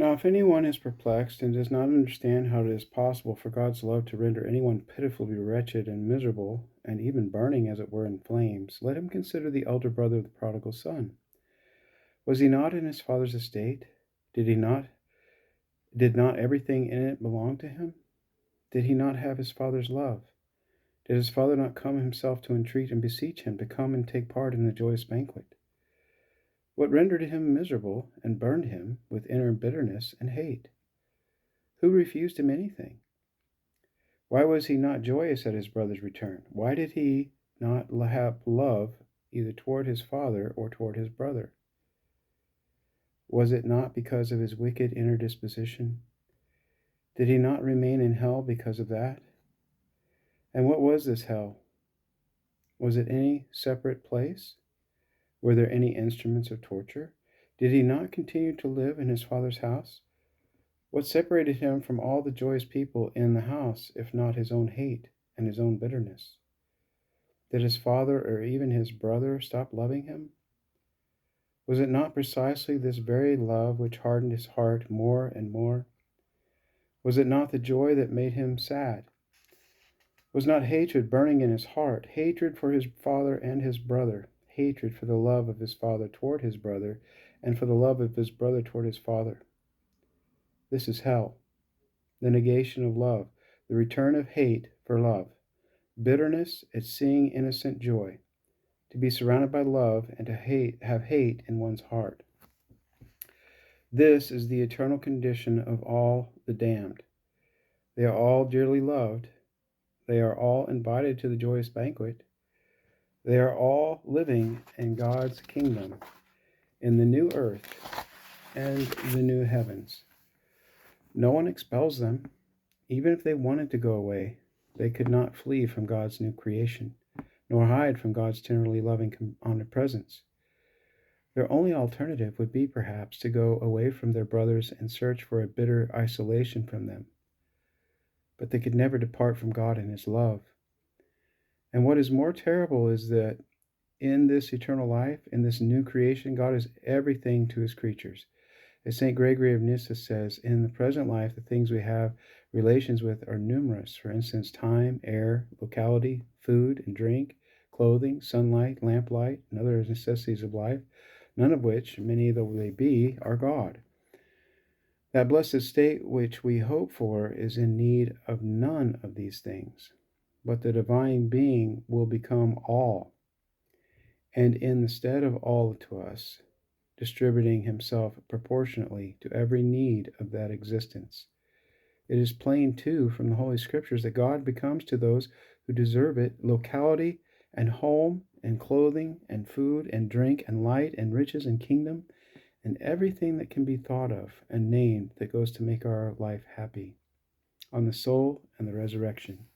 Now, if anyone is perplexed and does not understand how it is possible for God's love to render anyone pitifully wretched and miserable, and even burning as it were in flames, let him consider the elder brother of the prodigal son. Was he not in his father's estate? Did not everything in it belong to him? Did he not have his father's love? Did his father not come himself to entreat and beseech him to come and take part in the joyous banquet? What rendered him miserable and burned him with inner bitterness and hate? Who refused him anything? Why was he not joyous at his brother's return? Why did he not have love either toward his father or toward his brother? Was it not because of his wicked inner disposition? Did he not remain in hell because of that? And what was this hell? Was it any separate place? Were there any instruments of torture? Did he not continue to live in his father's house? What separated him from all the joyous people in the house, if not his own hate and his own bitterness? Did his father or even his brother stop loving him? Was it not precisely this very love which hardened his heart more and more? Was it not the joy that made him sad? Was not hatred burning in his heart, hatred for his father and his brother, hatred for the love of his father toward his brother, and for the love of his brother toward his father? This is hell, the negation of love, the return of hate for love, bitterness at seeing innocent joy, to be surrounded by love and to have hate in one's heart. This is the eternal condition of all the damned. They are all dearly loved. They are all invited to the joyous banquet. They are all living in God's kingdom, in the new earth and the new heavens. No one expels them. Even if they wanted to go away, they could not flee from God's new creation, nor hide from God's tenderly loving omnipresence. Their only alternative would be, perhaps, to go away from their brothers and search for a bitter isolation from them. But they could never depart from God and His love. And what is more terrible is that in this eternal life, in this new creation, God is everything to His creatures. As St. Gregory of Nyssa says, in the present life, the things we have relations with are numerous. For instance, time, air, locality, food and drink, clothing, sunlight, lamplight, and other necessities of life, none of which, many though they be, are God. That blessed state which we hope for is in need of none of these things, but the divine being will become all, and in the stead of all to us, distributing himself proportionately to every need of that existence. It is plain, too, from the Holy Scriptures that God becomes to those who deserve it locality and home and clothing and food and drink and light and riches and kingdom and everything that can be thought of and named that goes to make our life happy, on the soul and the resurrection.